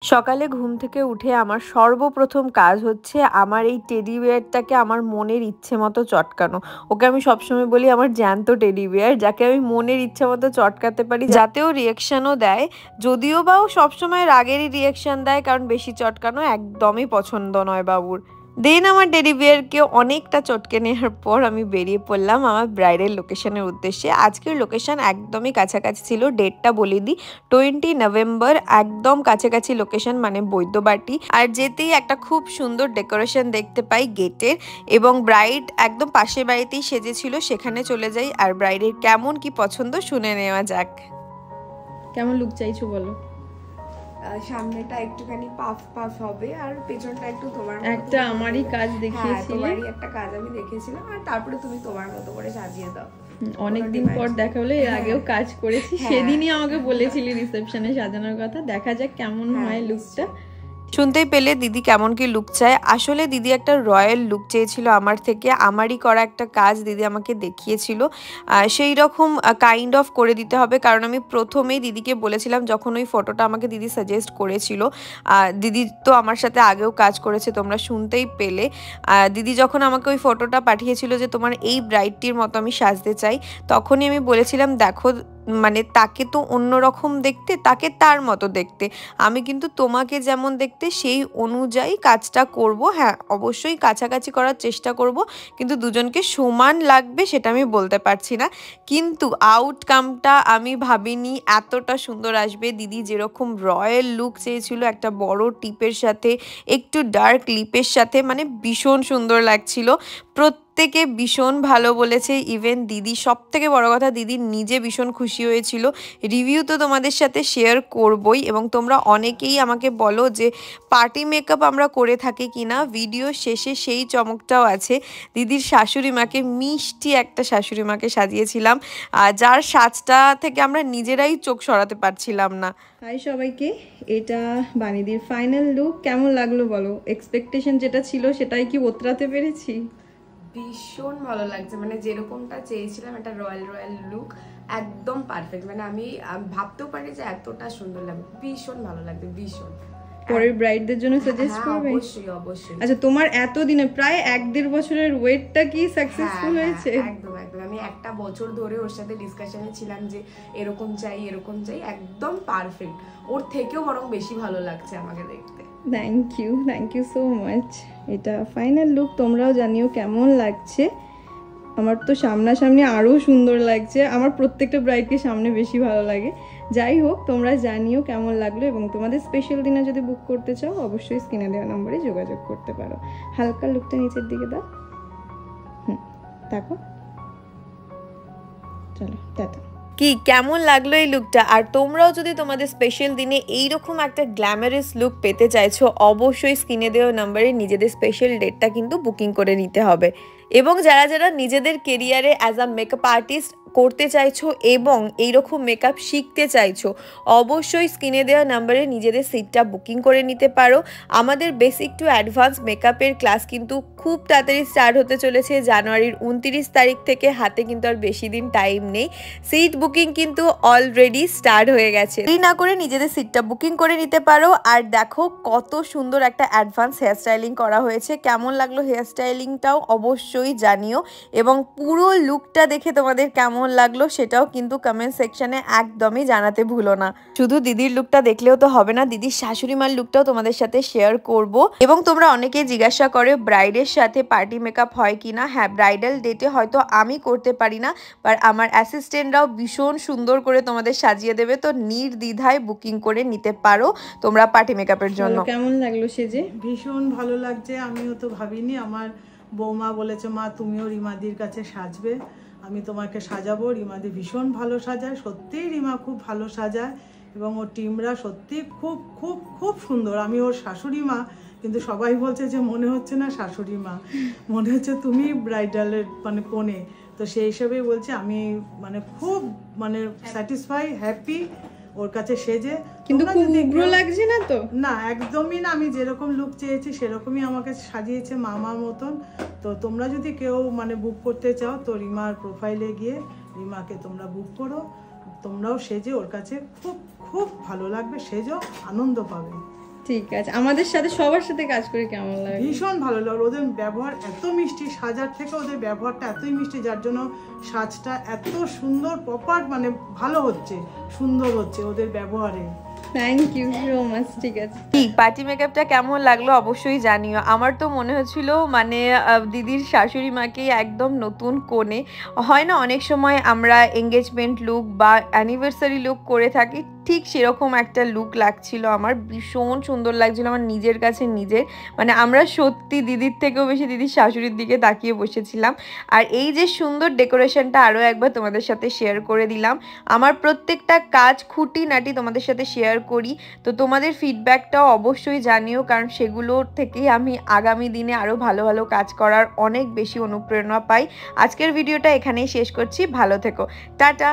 সকালে ঘুম থেকে উঠে আমার সর্বপ্রথম কাজ হচ্ছে আমার এই টেডি বিয়ারটাকে আমার মনের ইচ্ছে মতো চটকানো। ওকে আমি সবসময় বলি আমার জ্যান্ত টেডি বিয়ার, যাকে আমি মনের ইচ্ছে মতো চটকাতে পারি, যাতে ও রিঅ্যাকশনও দেয়। যদিও বা ও সবসময় রাগেরই রিঅ্যাকশন দেয়, কারণ বেশি চটকানো একদমই পছন্দ নয় বাবুর। দেন আমার টেডি বিয়ারকে অনেকটা চটকে নেওয়ার পর আমি বেরিয়ে পড়লাম আমার ব্রাইডের লোকেশনের উদ্দেশ্যে। আজকের লোকেশন একদমই কাছাকাছি ছিল, ডেটটা বলে দিই 20 নভেম্বর, একদম কাছাকাছি লোকেশন, মানে বৈদ্যবাটি। আর যেতেই একটা খুব সুন্দর ডেকোরেশন দেখতে পাই গেটের, এবং ব্রাইড একদম পাশের বাড়িতেই সেজেছিল, সেখানে চলে যাই। আর ব্রাইডের কেমন কি পছন্দ শুনে নেওয়া যাক। কেমন লুক চাইছো বলো? সামনেটা একটুখানি পাফ পাফ হবে, আর পেছনটা একটু তোমার একটা আমারই কাজ দেখিয়েছিলে, তোমারই একটা কাজ আমি দেখেছিলাম, আর তারপরে তুমি তোমার মতো করে সাজিয়ে দাও। অনেকদিন পর দেখা হলো, এর আগেও কাজ করেছি, সেদিনই আমাকে বলেছিলি রিসেপশনে সাজানোর কথা। দেখা যাক কেমন হয় লুকটা। শুনতেই পেলে দিদি কেমন কি লুক চায়। আসলে দিদি একটা রয়্যাল লুক চেয়েছিল আমার থেকে, আমারই করা একটা কাজ দিদি আমাকে দেখিয়েছিল, সেই রকম কাইন্ড অফ করে দিতে হবে। কারণ আমি প্রথমেই দিদিকে বলেছিলাম, যখন ওই ফটোটা আমাকে দিদি সাজেস্ট করেছিল, দিদি তো আমার সাথে আগেও কাজ করেছে, তোমরা শুনতেই পেলে। দিদি যখন আমাকে ওই ফটোটা পাঠিয়েছিল যে তোমার এই ব্রাইডটির মতো আমি সাজতে চাই, তখনই আমি বলেছিলাম দেখো, মানে তাকে তো অন্যরকম দেখতে, তাকে তার মতো দেখতে, আমি কিন্তু তোমাকে যেমন দেখতে সেই অনুযায়ী কাজটা করব। হ্যাঁ, অবশ্যই কাছাকাছি করার চেষ্টা করব, কিন্তু দুজনকে সমান লাগবে সেটা আমি বলতে পারছি না। কিন্তু আউটকামটা আমি ভাবিনি এতটা সুন্দর আসবে। দিদি যেরকম রয়্যাল লুক চেয়েছিল, একটা বড় টিপের সাথে একটু ডার্ক লিপের সাথে, মানে ভীষণ সুন্দর লাগছিল। প্রত্যেকে ভীষণ ভালো বলেছে, ইভেন দিদি, সব থেকে বড় কথা দিদি নিজে ভীষণ খুশি হয়েছিল। রিভিউ তো তোমাদের সাথে শেয়ার করবই, এবং তোমরা অনেকেই আমাকে বলো যে পার্টি মেকআপ আমরা করে থাকি কিনা। ভিডিও শেষে সেই চমকটাও আছে। দিদির শাশুড়ি মাকে, মিষ্টি একটা শাশুড়ি মাকে সাজিয়েছিলাম, যার সাজটা থেকে আমরা নিজেরাই চোখ সরাতে পারছিলাম না। হাই সবাইকে, এটা বানিদির ফাইনাল লুক। কেমন লাগলো বলো? এক্সপেকটেশন যেটা ছিল সেটাই কি উতরাতে পেরেছি? ভীষণ ভালো লাগছে, মানে যেরকমটা চেয়েছিলাম একটা রয়্যাল রয়্যাল লুক, একদম পারফেক্ট। মানে আমি ভাবতেও পারি যে এতটা সুন্দর লাগবে, ভীষণ ভালো লাগবে, ভীষণ। পরের ব্রাইডদের জন্য সাজেস্ট করবে? অবশ্যই অবশ্যই। আচ্ছা, তোমার এতদিনে প্রায় 1-1.5 বছরের ওয়েটটা কি সাকসেসফুল হয়েছে? একদম একদম, আমি একটা বছর ধরে ওর সাথে ডিসকাশনে ছিলাম যে এরকম চাই এরকম চাই, একদম পারফেক্ট। ওর থেকেও বরং বেশি ভালো লাগছে আমাকে দেখতে। Thank you so much. এটা ফাইনাল লুক, তোমরাও জানিও কেমন লাগছে। আমার তো সামনাসামনি আরও সুন্দর লাগছে, আমার প্রত্যেকটা ব্রাইডকে সামনে বেশি ভালো লাগে। যাই হোক, তোমরা জানিও কেমন লাগলো, এবং তোমাদের স্পেশাল দিনে যদি বুক করতে চাও অবশ্যই স্ক্রিনে দেওয়া নম্বরে যোগাযোগ করতে পারো। হালকা লুকটা নিচের দিকে দাও, দেখো। চলো, টাটা। কি কেমন লাগলো এই লুকটা? আর তোমরাও যদি তোমাদের স্পেশাল দিনে এইরকম একটা গ্ল্যামারাস লুক পেতে চাইছো, অবশ্যই স্ক্রিনে দেওয়া নাম্বারে নিজেদের স্পেশাল ডেটটা কিন্তু বুকিং করে নিতে হবে। এবং যারা যারা নিজেদের কেরিয়ারে অ্যাজ আ মেকআপ আর্টিস্ট করতে চাইছো এবং এইরকম মেকআপ শিখতে চাইছো, অবশ্যই স্ক্রিনে দেওয়া নাম্বারে নিজেদের সিটটা বুকিং করে নিতে পারো। আমাদের বেসিক টু অ্যাডভান্স মেকআপের ক্লাস কিন্তু খুব তাড়াতাড়ি স্টার্ট হতে চলেছে, জানুয়ারির 29 তারিখ থেকে। হাতে কিন্তু আর বেশি দিন টাইম নেই। সিট বুকিং কিন্তু অলরেডি স্টার্ট হয়ে গেছে। দেরি না করে নিজেদের সিটটা বুকিং করে নিতে পারো। আর দেখো কত সুন্দর একটা অ্যাডভান্স হেয়ার স্টাইলিং করা হয়েছে। কেমন লাগলো হেয়ার স্টাইলিংটাও অবশ্যই জানিও, এবং পুরো লুকটা দেখে তোমাদের কেমন লাগলো সেটাও কিন্তু কমেন্ট সেকশনে একদমই জানাতে ভুলো না। শুধু দিদির লুকটা দেখলেও তো হবে না, দিদির শাশুড়ি মার লুকটাও তোমাদের সাথে শেয়ার করব। এবং তোমরা অনেকেই জিজ্ঞাসা করে ব্রাইডের সাথে পার্টি মেকআপ হয় কিনা। হ্যাঁ, ব্রাইডাল ডেটে হয়তো আমি করতে পারি না, বাট আমার অ্যাসিস্ট্যান্টরাও ভীষণ সুন্দর করে তোমাদের সাজিয়ে দেবে। তো নির্দ্বিধায় বুকিং করে নিতে পারো তোমরা পার্টি মেকআপের জন্য। কেমন লাগলো সেজে? ভীষণ ভালো লাগছে। আমিও তো ভাবিনি, আমার বৌমা বলেছে মা তুমিও রিমাদির কাছে সাজবে, আমি তোমাকে সাজাবো। রিমাদি ভীষণ ভালো সাজায়, সত্যিই রিমা খুব ভালো সাজায়, এবং ওর টিমরা সত্যি খুব খুব খুব সুন্দর। আমি ওর শাশুড়ি মা, কিন্তু সবাই বলছে যে মনে হচ্ছে না শাশুড়ি মা, মনে হচ্ছে তুমি ব্রাইডালের মানে কোণে। তো সেই হিসেবেই বলছি আমি মানে খুব মানে স্যাটিসফাই, হ্যাপি ওর কাছে সেজে। কিন্তু খুব উগ্র লাগছে না তো? না, একদমই না। আমি যেরকম লুক চেয়েছি সেরকমই আমাকে সাজিয়েছে মামার মতন। তো তোমরা যদি কেউ মানে বুক করতে চাও তো রিমার প্রোফাইলে গিয়ে রিমাকে তোমরা বুক করো। তোমরাও সেজে ওর কাছে খুব খুব ভালো লাগবে, সেজো, আনন্দ পাবে। ঠিক আছে, আমাদের সাথে সবার সাথে কাজ করে কেমন লাগে? ভীষণ ভালো লাগে, ওদের ব্যবহার এত মিষ্টি, সাজার থেকে ওদের ব্যবহারটা এতই মিষ্টি, যার জন্য সাজটা এত সুন্দর প্রপার, মানে ভালো হচ্ছে, সুন্দর হচ্ছে ওদের ব্যবহারে। Thank you so much. ঠিক আছে, কি পার্টি মেকআপটা কেমন লাগলো অবশ্যই জানিও। আমার তো মনে হচ্ছিল মানে দিদির শাশুড়ি মাকে একদম নতুন কোণে, হয় না অনেক সময় আমরা এঙ্গেজমেন্ট লুক বা অ্যানিভার্সারি লুক করে থাকি, ঠিক সেরকম একটা লুক লাগছিল আমার, ভীষণ সুন্দর লাগছিল আমার নিজের কাছে নিজের। মানে আমরা সত্যি দিদির থেকেও বেশি দিদির শাশুড়ির দিকে তাকিয়ে বসেছিলাম। আর এই যে সুন্দর ডেকোরেশনটা আরও একবার তোমাদের সাথে শেয়ার করে দিলাম। আমার প্রত্যেকটা কাজ খুঁটিনাটি তোমাদের সাথে শেয়ার করি, তো তোমাদের ফিডব্যাকটাও অবশ্যই জানিও, কারণ সেগুলোর থেকেই আমি আগামী দিনে আরও ভালো ভালো কাজ করার অনেক বেশি অনুপ্রেরণা পাই। আজকের ভিডিওটা এখানেই শেষ করছি, ভালো থেকো, টাটা।